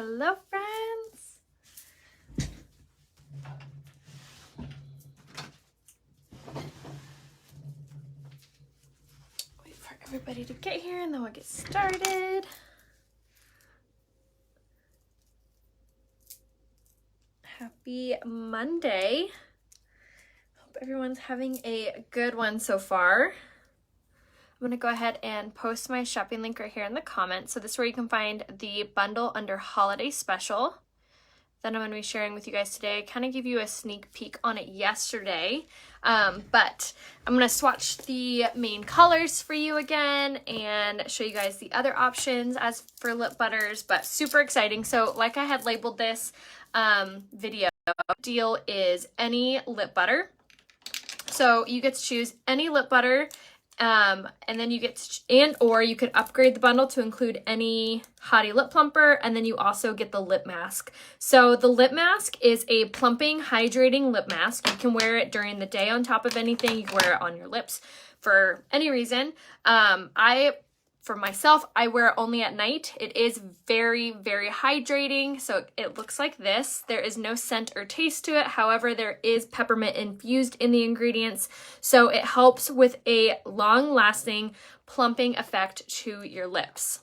Hello, friends. Wait for everybody to get here and then we'll get started. Happy Monday. Hope everyone's having a good one so far. I'm going to go ahead and post my shopping link right here in the comments. So this is where you can find the bundle under holiday special that I'm going to be sharing with you guys today. I kind of give you a sneak peek on it yesterday, but I'm going to swatch the main colors for you again and show you guys the other options as for lip butters, but super exciting. So like I had labeled this video, deal is any lip butter. So you get to choose any lip butter. And then you get or you could upgrade the bundle to include any Hottie Lip Plumper, and then you also get the lip mask. So the lip mask is a plumping, hydrating lip mask. You can wear it during the day on top of anything. You can wear it on your lips for any reason. For myself, I wear it only at night. It is very, very hydrating. So it looks like this. There is no scent or taste to it. However, there is peppermint infused in the ingredients. So it helps with a long-lasting plumping effect to your lips.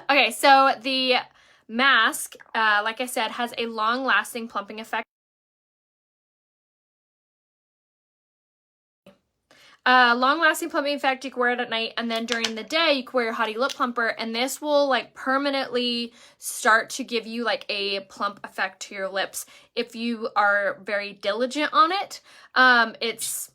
Okay, so the mask, like I said, has a long-lasting plumping effect. Long-lasting plumping effect, you can wear it at night, and then during the day, you can wear your Hottie Lip Plumper, and this will like permanently start to give you like a plump effect to your lips if you are very diligent on it. It's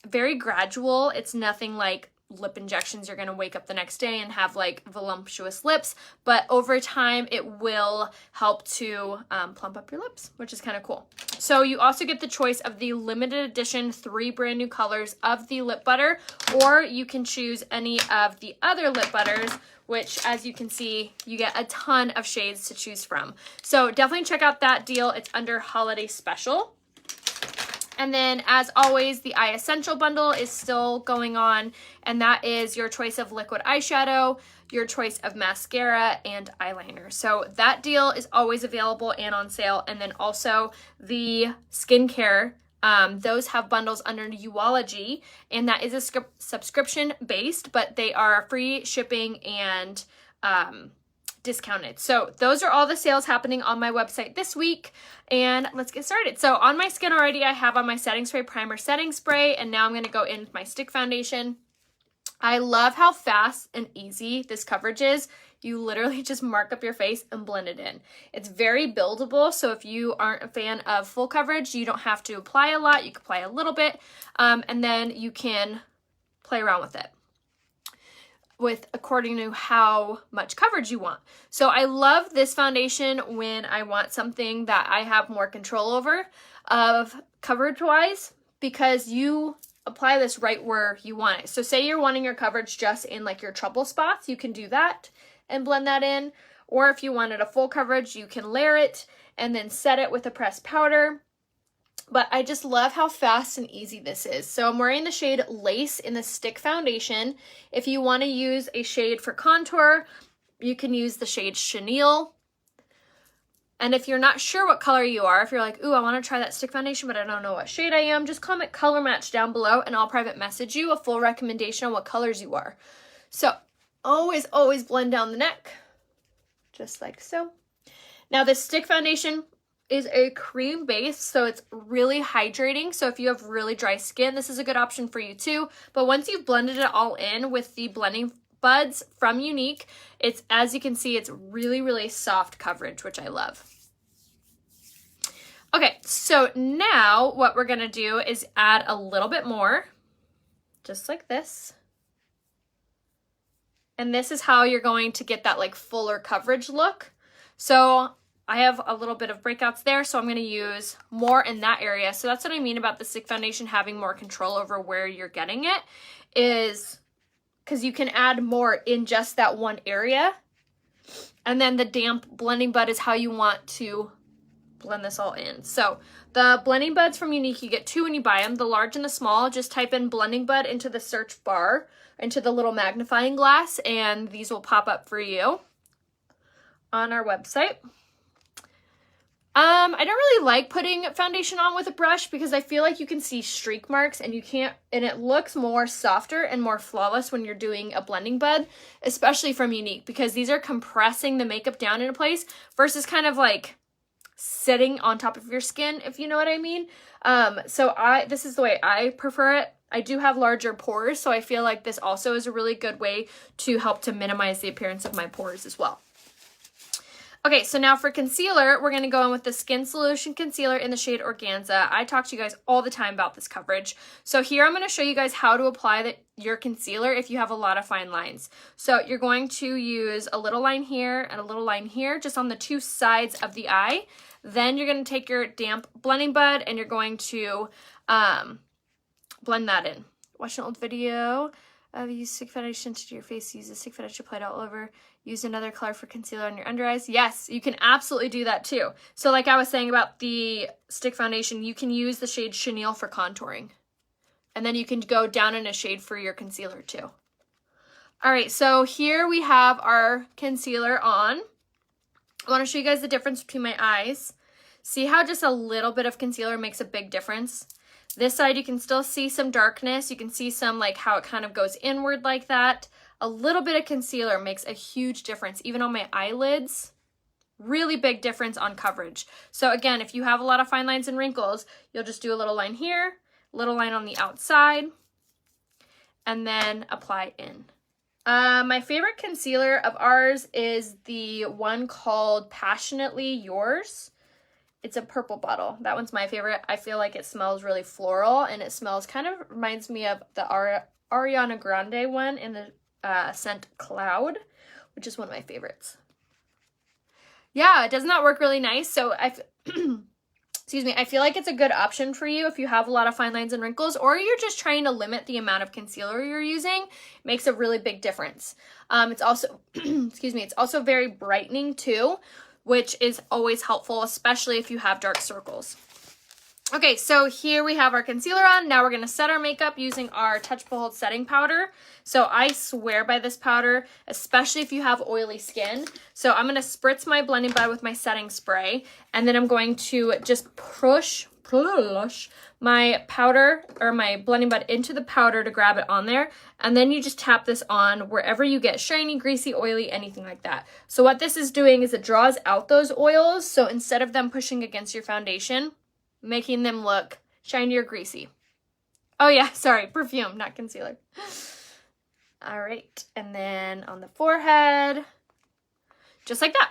very gradual. It's nothing like lip injections you're going to wake up the next day and have like voluptuous lips, but over time it will help to plump up your lips, which is kind of cool. So you also get the choice of the limited edition 3 brand new colors of the lip butter, or you can choose any of the other lip butters, which as you can see, you get a ton of shades to choose from. So definitely check out that deal. It's under holiday special. And then, as always, the Eye Essential bundle is still going on, and that is your choice of liquid eyeshadow, your choice of mascara, and eyeliner. So that deal is always available and on sale. And then also the skincare, those have bundles under Uology, and that is a subscription-based, but they are free shipping and discounted. So those are all the sales happening on my website this week, and let's get started. So on my skin already, I have on my setting spray primer setting spray, and now I'm going to go in with my stick foundation. I love how fast and easy this coverage is. You literally just mark up your face and blend it in. It's very buildable, so if you aren't a fan of full coverage, you don't have to apply a lot. You can apply a little bit, and then you can play around with it according to how much coverage you want. So I love this foundation when I want something that I have more control over of coverage wise, because you apply this right where you want it. So say you're wanting your coverage just in like your trouble spots, you can do that and blend that in. Or if you wanted a full coverage, you can layer it and then set it with a pressed powder. But I just love how fast and easy this is. So I'm wearing the shade Lace in the stick foundation. If you want to use a shade for contour, you can use the shade Chenille. And if you're not sure what color you are, if you're like, ooh, I want to try that stick foundation, but I don't know what shade I am, just comment color match down below and I'll private message you a full recommendation on what colors you are. So always, always blend down the neck, just like so. Now this stick foundation is a cream base, so it's really hydrating. So if you have really dry skin, this is a good option for you too. But once you've blended it all in with the blending buds from Younique, it's, as you can see, it's really, really soft coverage, which I love. Okay, so now what we're gonna do is add a little bit more, just like this. And this is how you're going to get that like fuller coverage look. So I have a little bit of breakouts there, so I'm going to use more in that area. So that's what I mean about the stick foundation having more control over where you're getting it, is because you can add more in just that one area. And then the damp blending bud is how you want to blend this all in. So the blending buds from Younique, you get 2 when you buy them, the large and the small. Just type in blending bud into the search bar, into the little magnifying glass, and these will pop up for you on our website. I don't really like putting foundation on with a brush because I feel like you can see streak marks and it looks more softer and more flawless when you're doing a blending bud, especially from Younique, because these are compressing the makeup down into place versus kind of like sitting on top of your skin, if you know what I mean. So this is the way I prefer it. I do have larger pores, so I feel like this also is a really good way to help to minimize the appearance of my pores as well. Okay, so now for concealer, we're going to go in with the Skin Solution Concealer in the shade Organza. I talk to you guys all the time about this coverage. So here I'm going to show you guys how to apply your concealer if you have a lot of fine lines. So you're going to use a little line here and a little line here, just on the 2 sides of the eye. Then you're going to take your damp blending bud and you're going to blend that in. Watch an old video of use stick foundation to your face. Use a stick foundation applied all over. Use another color for concealer on your under eyes. Yes, you can absolutely do that too. So like I was saying about the stick foundation, you can use the shade Chenille for contouring. And then you can go down in a shade for your concealer too. All right, so here we have our concealer on. I want to show you guys the difference between my eyes. See how just a little bit of concealer makes a big difference? This side you can still see some darkness. You can see some like how it kind of goes inward like that. A little bit of concealer makes a huge difference, even on my eyelids. Really big difference on coverage. So again, if you have a lot of fine lines and wrinkles, you'll just do a little line here, a little line on the outside, and then apply in. My favorite concealer of ours is the one called Passionately Yours. It's a purple bottle. That one's my favorite. I feel like it smells really floral, and it smells kind of reminds me of the Ariana Grande one in the scent Cloud, which is one of my favorites. Yeah, doesn't that work really nice? So excuse me, I feel like it's a good option for you if you have a lot of fine lines and wrinkles, or you're just trying to limit the amount of concealer you're using. It makes a really big difference. It's also excuse me, it's also very brightening too, which is always helpful, especially if you have dark circles. Okay, so here we have our concealer on. Now we're going to set our makeup using our Touch Behold setting powder. So I swear by this powder, especially if you have oily skin. So I'm going to spritz my blending bud with my setting spray, and then I'm going to just push my powder or my blending bud into the powder to grab it on there. And then you just tap this on wherever you get shiny, greasy, oily, anything like that. So what this is doing is it draws out those oils. So instead of them pushing against your foundation, making them look shiny or greasy. Oh yeah, sorry, perfume, not concealer. All right, and then on the forehead, just like that.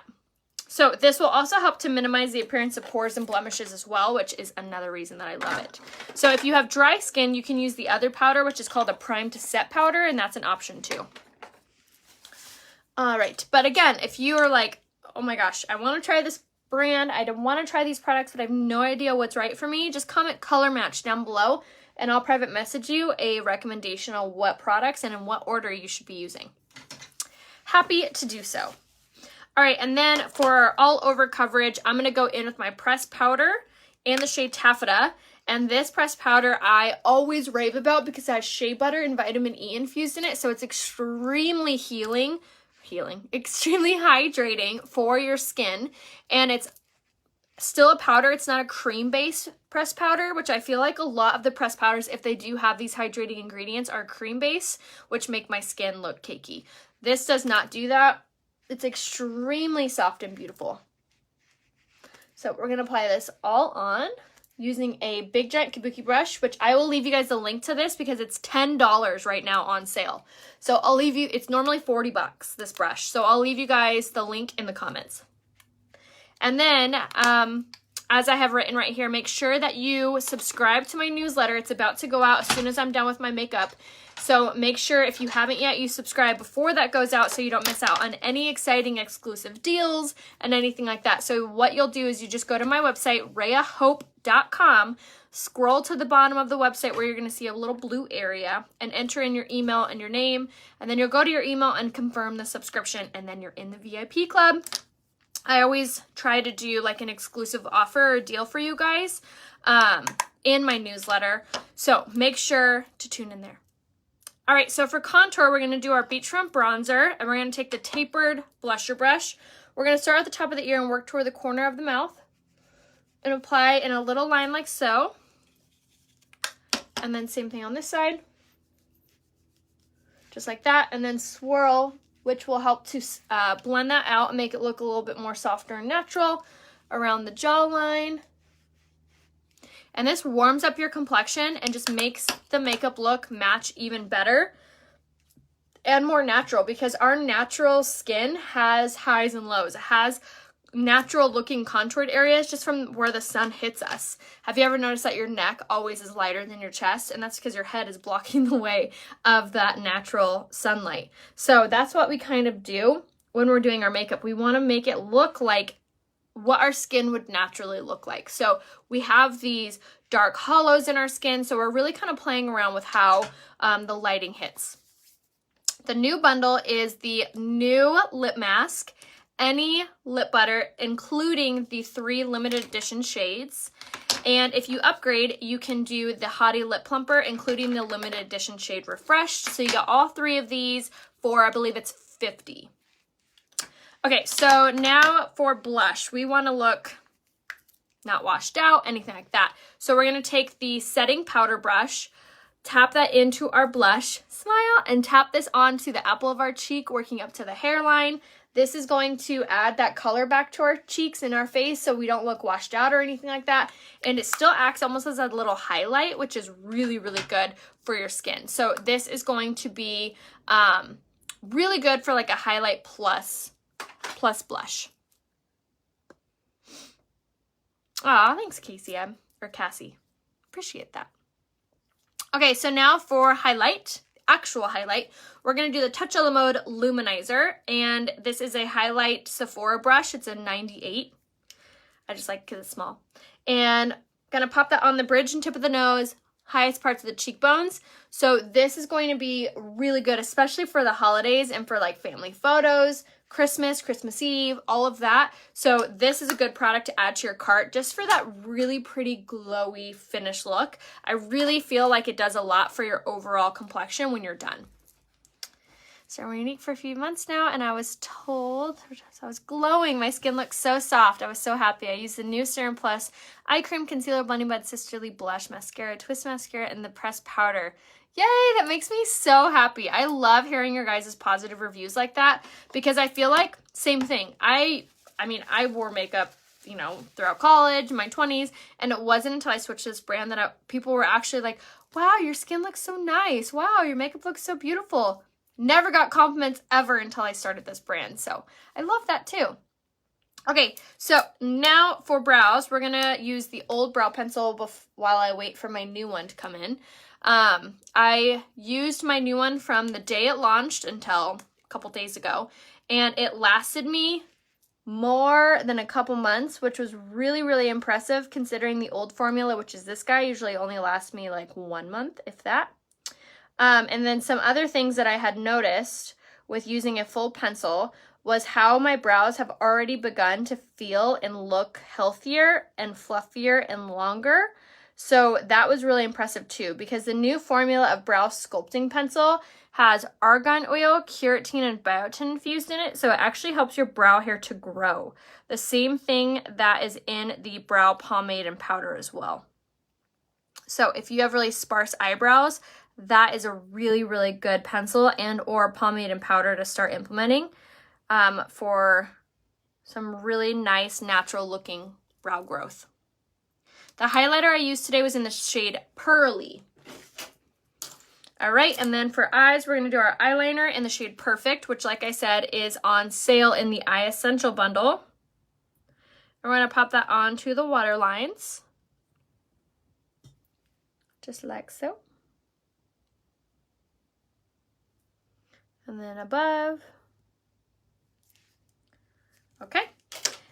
So this will also help to minimize the appearance of pores and blemishes as well, which is another reason that I love it. So if you have dry skin, you can use the other powder, which is called a Prime to Set powder, and that's an option too. All right, but again, if you are like, oh my gosh, I want to try this brand, I don't want to try these products, but I have no idea what's right for me, just comment color match down below, and I'll private message you a recommendation on what products and in what order you should be using. Happy to do so. All right, and then for all over coverage, I'm going to go in with my pressed powder in the shade Taffeta. And this pressed powder I always rave about because it has shea butter and vitamin E infused in it. So it's extremely extremely hydrating for your skin. And it's still a powder. It's not a cream-based pressed powder, which I feel like a lot of the pressed powders, if they do have these hydrating ingredients, are cream-based, which make my skin look cakey. This does not do that. It's extremely soft and beautiful. So we're going to apply this all on using a big giant kabuki brush, which I will leave you guys a link to this because it's $10 right now on sale. So I'll leave you, it's normally 40 bucks, this brush. So I'll leave you guys the link in the comments. And then, as I have written right here, make sure that you subscribe to my newsletter. It's about to go out as soon as I'm done with my makeup. So make sure if you haven't yet, you subscribe before that goes out so you don't miss out on any exciting exclusive deals and anything like that. So what you'll do is you just go to my website, RheaHope.com, scroll to the bottom of the website where you're going to see a little blue area and enter in your email and your name. And then you'll go to your email and confirm the subscription, and then you're in the VIP club. I always try to do like an exclusive offer or deal for you guys in my newsletter. So make sure to tune in there. All right, so for contour, we're going to do our beachfront bronzer, and we're going to take the tapered blusher brush. We're going to start at the top of the ear and work toward the corner of the mouth and apply in a little line like so. And then same thing on this side. Just like that, and then swirl, which will help to blend that out and make it look a little bit more softer and natural around the jawline. And this warms up your complexion and just makes the makeup look match even better and more natural, because our natural skin has highs and lows. It has natural looking contoured areas just from where the sun hits us. Have you ever noticed that your neck always is lighter than your chest? And that's because your head is blocking the way of that natural sunlight. So that's what we kind of do when we're doing our makeup. We want to make it look like what our skin would naturally look like. So we have these dark hollows in our skin, so we're really kind of playing around with how the lighting hits. The new bundle is the new lip mask, any lip butter, including the 3 limited edition shades. And if you upgrade, you can do the Hottie Lip Plumper, including the limited edition shade Refreshed. So you get all 3 of these for, I believe it's $50. Okay, so now for blush, we want to look not washed out, anything like that. So we're going to take the setting powder brush, tap that into our blush, smile, and tap this onto the apple of our cheek, working up to the hairline. This is going to add that color back to our cheeks and our face so we don't look washed out or anything like that. And it still acts almost as a little highlight, which is really, really good for your skin. So this is going to be really good for like a highlight plus blush. Aw, thanks Casey, or Cassie. Appreciate that. Okay, so now for highlight, actual highlight, we're going to do the Touch of the Mode Luminizer, and this is a highlight Sephora brush. It's a 98. I just like because it's small. And going to pop that on the bridge and tip of the nose, highest parts of the cheekbones. So this is going to be really good, especially for the holidays and for like family photos, Christmas, Christmas Eve, all of that. So this is a good product to add to your cart just for that really pretty glowy finish look. I really feel like it does a lot for your overall complexion when you're done. So we're unique for a few months now, and I was told, I was glowing. My skin looks so soft. I was so happy. I used the new Serum Plus Eye Cream Concealer Blending Bud Sisterly Blush Mascara, Twist Mascara, and the pressed powder. Yay, that makes me so happy. I love hearing your guys' positive reviews like that, because I feel like, same thing. I mean, I wore makeup, you know, throughout college, my 20s, and it wasn't until I switched to this brand that people were actually like, wow, your skin looks so nice. Wow, your makeup looks so beautiful. Never got compliments ever until I started this brand, so I love that too. Okay, so now for brows, we're going to use the old brow pencil while I wait for my new one to come in. I used my new one from the day it launched until a couple days ago, and it lasted me more than a couple months, which was really, really impressive considering the old formula, which is this guy, usually only lasts me like 1 month, if that. And then some other things that I had noticed with using a full pencil was how my brows have already begun to feel and look healthier and fluffier and longer. So that was really impressive too, because the new formula of brow sculpting pencil has argan oil, keratin, and biotin infused in it. So it actually helps your brow hair to grow. The same thing that is in the brow pomade and powder as well. So if you have really sparse eyebrows, that is a really, really good pencil and or pomade and powder to start implementing for some really nice natural looking brow growth. The highlighter I used today was in the shade Pearly. All right, and then for eyes, we're going to do our eyeliner in the shade Perfect, which, like I said, is on sale in the Eye Essential bundle. We're going to pop that onto the waterlines, just like so. And then above. Okay.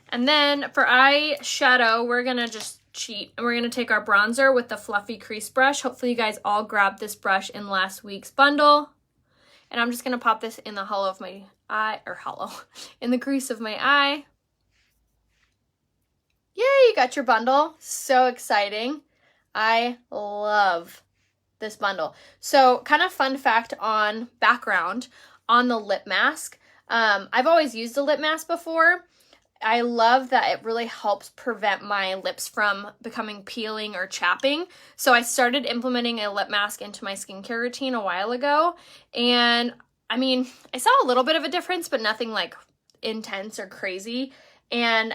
And then for eyeshadow, we're going to just cheat. And we're going to take our bronzer with the fluffy crease brush. Hopefully you guys all grabbed this brush in last week's bundle. And I'm just going to pop this in the hollow of my eye, or hollow, in the crease of my eye. Yay, you got your bundle. So exciting. I love this bundle. So kind of fun fact on background on the lip mask. I've always used a lip mask before. I love that it really helps prevent my lips from becoming peeling or chapping. So I started implementing a lip mask into my skincare routine a while ago. And I mean, I saw a little bit of a difference, but nothing like intense or crazy. And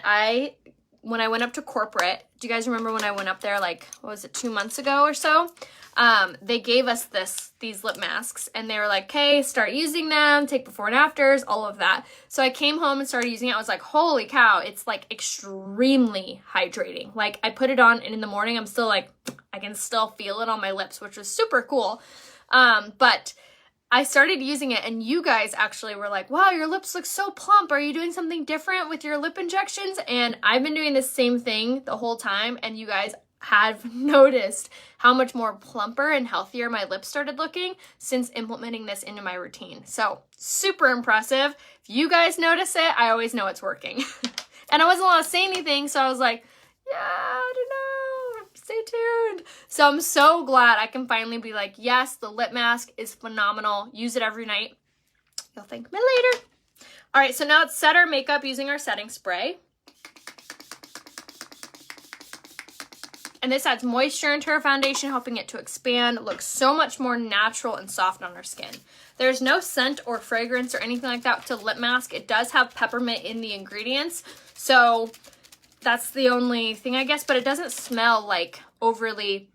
when I went up to corporate, do you guys remember when I went up there like, what was it, 2 months ago or so? They gave us these lip masks and they were like, okay, start using them, take before and afters, all of that. So I came home and started using it. I was like, holy cow, it's like extremely hydrating. Like I put it on and in the morning, I'm still like, I can still feel it on my lips, which was super cool. But I started using it and you guys actually were like, wow, your lips look so plump. Are you doing something different with your lip injections? And I've been doing the same thing the whole time. And you guys have noticed how much more plumper and healthier my lips started looking since implementing this into my routine. So super impressive. If you guys notice it, I always know it's working. And I wasn't allowed to say anything. So I was like, yeah, I don't know. Stay tuned. So I'm so glad I can finally be like, yes, the lip mask is phenomenal. Use it every night. You'll thank me later. All right, so now let's set our makeup using our setting spray. And this adds moisture into our foundation, helping it to expand, look so much more natural and soft on our skin. There's no scent or fragrance or anything like that to lip mask. It does have peppermint in the ingredients, so that's the only thing, I guess, but it doesn't smell like overly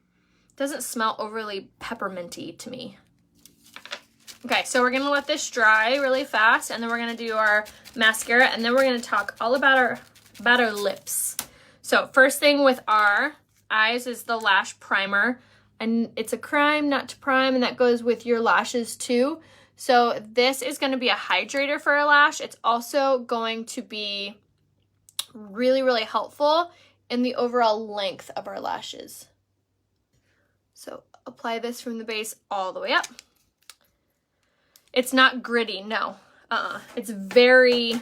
pepperminty to me. Okay, so we're gonna let this dry really fast, and then we're gonna do our mascara, and then we're gonna talk all about our lips. So first thing with our eyes is the Lash Primer, and it's a crime not to prime, and that goes with your lashes too. So this is going to be a hydrator for our lash. It's also going to be really, really helpful in the overall length of our lashes. So apply this from the base all the way up. It's not gritty, no. It's very, here,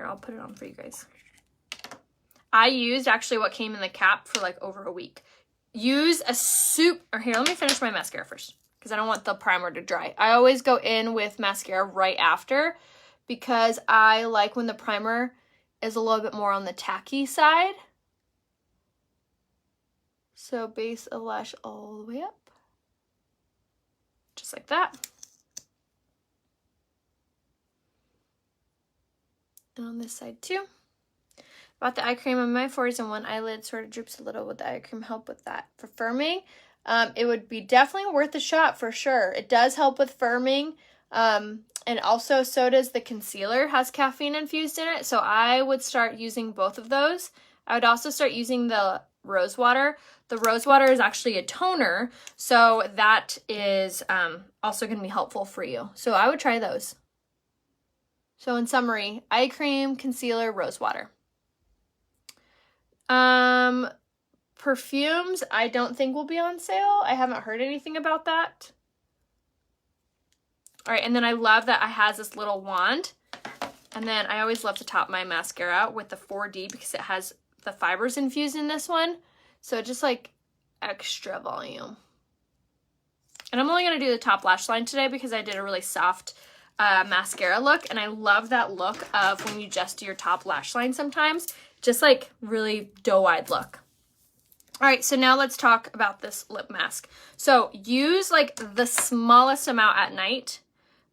I'll put it on for you guys. I used actually what came in the cap for like over a week. Use a here, let me finish my mascara first because I don't want the primer to dry. I always go in with mascara right after because I like when the primer is a little bit more on the tacky side. So base of lash all the way up. Just like that. And on this side too. Bought the eye cream on my forehead and one eyelid sort of droops a little. Would the eye cream help with that? For firming, it would be definitely worth a shot for sure. It does help with firming. And also so does the concealer, has caffeine infused in it. So I would start using both of those. I would also start using the rose water. The rose water is actually a toner. So that is also going to be helpful for you. So I would try those. So in summary, eye cream, concealer, rose water. Perfumes, I don't think will be on sale. I haven't heard anything about that. All right, and then I love that it has this little wand. And then I always love to top my mascara with the 4D because it has the fibers infused in this one. So just like extra volume. And I'm only going to do the top lash line today because I did a really soft mascara look. And I love that look of when you just do your top lash line sometimes. Just like really doe-eyed look. All right, so now let's talk about this lip mask. So use like the smallest amount at night.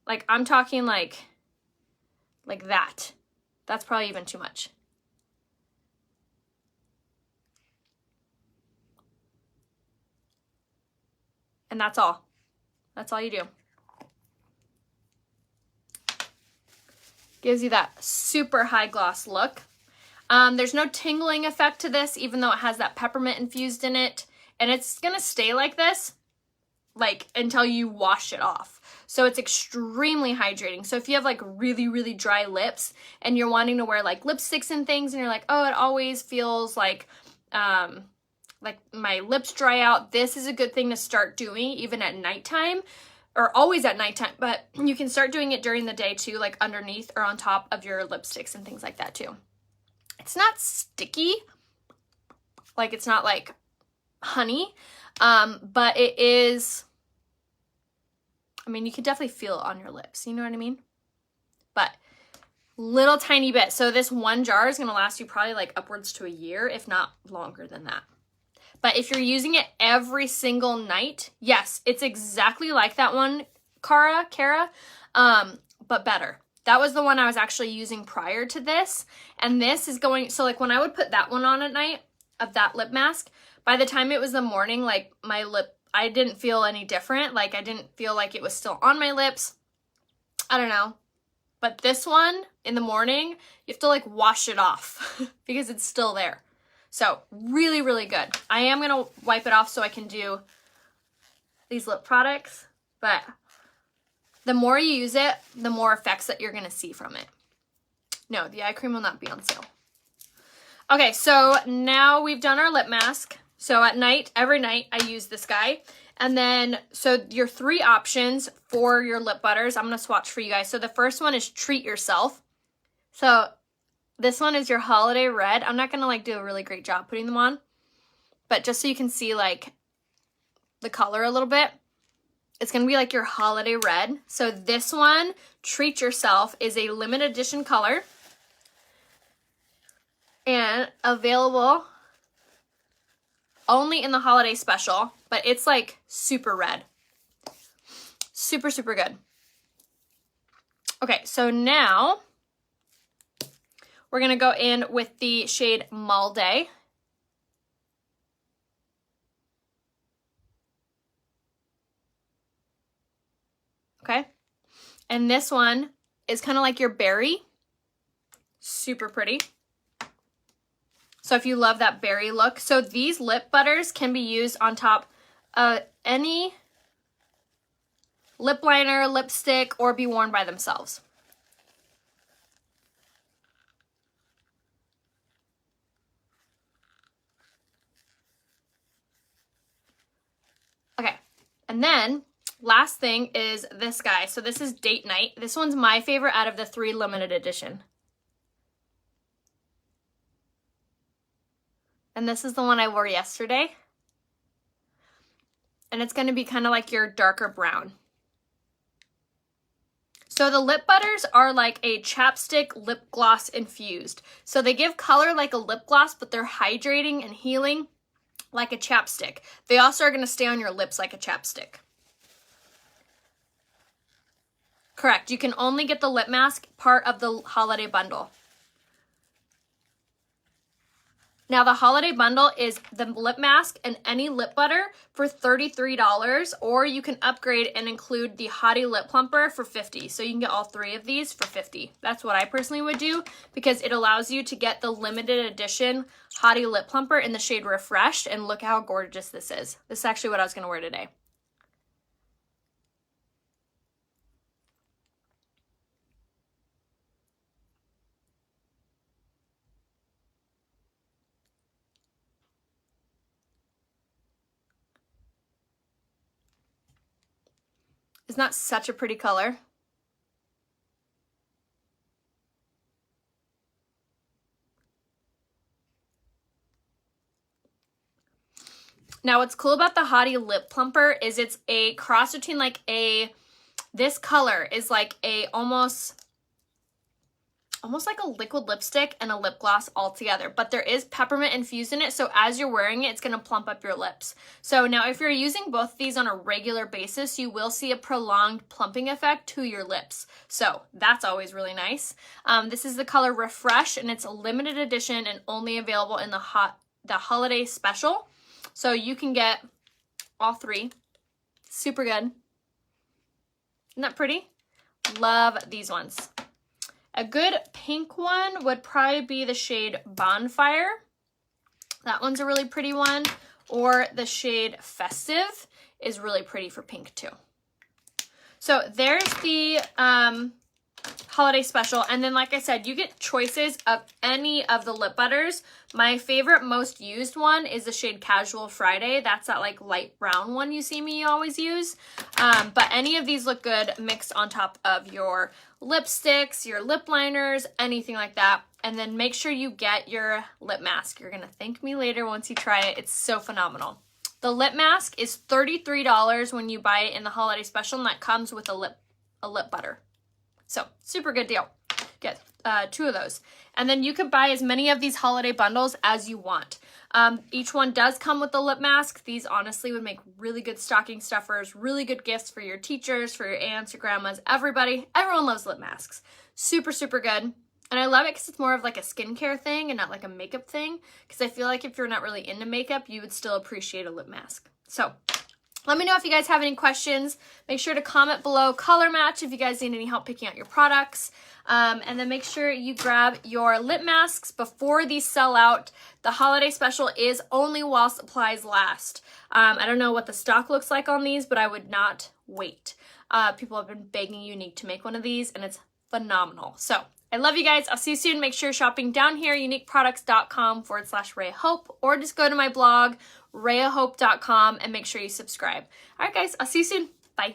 Like I'm talking like that. That's probably even too much. And that's all. That's all you do. Gives you that super high gloss look. There's no tingling effect to this, even though it has that peppermint infused in it. And it's going to stay like this, like, until you wash it off. So it's extremely hydrating. So if you have, like, really, really dry lips and you're wanting to wear, like, lipsticks and things, and you're like, oh, it always feels like my lips dry out, this is a good thing to start doing, even at nighttime. Or always at nighttime, but you can start doing it during the day, too, like, underneath or on top of your lipsticks and things like that, too. It's not sticky, like it's not like honey, but it is, I mean, you can definitely feel it on your lips, you know what I mean? But little tiny bit. So this one jar is gonna last you probably like upwards to a year, if not longer than that. But if you're using it every single night, yes, it's exactly like that one, Kara, but better. That was the one I was actually using prior to this. And this is going, so like when I would put that one on at night of that lip mask, by the time it was the morning, like my lip, I didn't feel any different. Like I didn't feel like it was still on my lips. I don't know. But this one in the morning, you have to like wash it off because it's still there. So really, really good. I am going to wipe it off so I can do these lip products, but the more you use it, the more effects that you're going to see from it. No, the eye cream will not be on sale. Okay, so now we've done our lip mask. So at night, every night, I use this guy. And then, so your 3 options for your lip butters, I'm going to swatch for you guys. So the first one is Treat Yourself. So this one is your Holiday Red. I'm not going to like do a really great job putting them on, but just so you can see like the color a little bit, it's going to be like your Holiday Red. So this one, Treat Yourself, is a limited edition color and available only in the holiday special, but it's like super red. Super, super good. Okay, so now we're going to go in with the shade Malday. Okay, and this one is kind of like your berry. Super pretty. So if you love that berry look, so these lip butters can be used on top of any lip liner, lipstick, or be worn by themselves. Okay, and then last thing is this guy. So this is Date Night. This one's my favorite out of the 3 limited edition. And this is the one I wore yesterday. And it's going to be kind of like your darker brown. So the lip butters are like a chapstick lip gloss infused. So they give color like a lip gloss, but they're hydrating and healing like a chapstick. They also are going to stay on your lips like a chapstick. Correct. You can only get the lip mask part of the holiday bundle. Now the holiday bundle is the lip mask and any lip butter for $33, or you can upgrade and include the Hottie Lip Plumper for $50. So you can get all 3 of these for $50. That's what I personally would do because it allows you to get the limited edition Hottie Lip Plumper in the shade Refreshed, and look how gorgeous this is. This is actually what I was going to wear today. Isn't that such a pretty color? Now what's cool about the Hottie Lip Plumper is it's a cross between like this color is like a almost like a liquid lipstick and a lip gloss all together, but there is peppermint infused in it, so as you're wearing it, it's going to plump up your lips. So now if you're using both of these on a regular basis, you will see a prolonged plumping effect to your lips. So that's always really nice. This is the color Refresh, and it's a limited edition and only available in the holiday special. So you can get all 3. Super good. Isn't that pretty? Love these ones. A good pink one would probably be the shade Bonfire. That one's a really pretty one. Or the shade Festive is really pretty for pink too. So there's the holiday special. And then like I said, you get choices of any of the lip butters. My favorite most used one is the shade Casual Friday. That's that like light brown one you see me always use. But any of these look good mixed on top of your lipsticks, your lip liners, anything like that. And then make sure you get your lip mask. You're gonna thank me later once you try it. It's so phenomenal. The lip mask is $33 when you buy it in the holiday special, and that comes with a lip butter. So super good deal. Get 2 of those. And then you can buy as many of these holiday bundles as you want. Each one does come with a lip mask. These honestly would make really good stocking stuffers, really good gifts for your teachers, for your aunts, your grandmas, everybody. Everyone loves lip masks. Super, super good. And I love it because it's more of like a skincare thing and not like a makeup thing. Because I feel like if you're not really into makeup, you would still appreciate a lip mask. So let me know if you guys have any questions. Make sure to comment below color match if you guys need any help picking out your products. And then make sure you grab your lip masks before these sell out. The holiday special is only while supplies last. I don't know what the stock looks like on these, but I would not wait. People have been begging Unique to make one of these, and it's phenomenal. So I love you guys. I'll see you soon. Make sure you're shopping down here, uniqueproducts.com/RheaHope, or just go to my blog, RheaHope.com, and make sure you subscribe. All right, guys, I'll see you soon. Bye.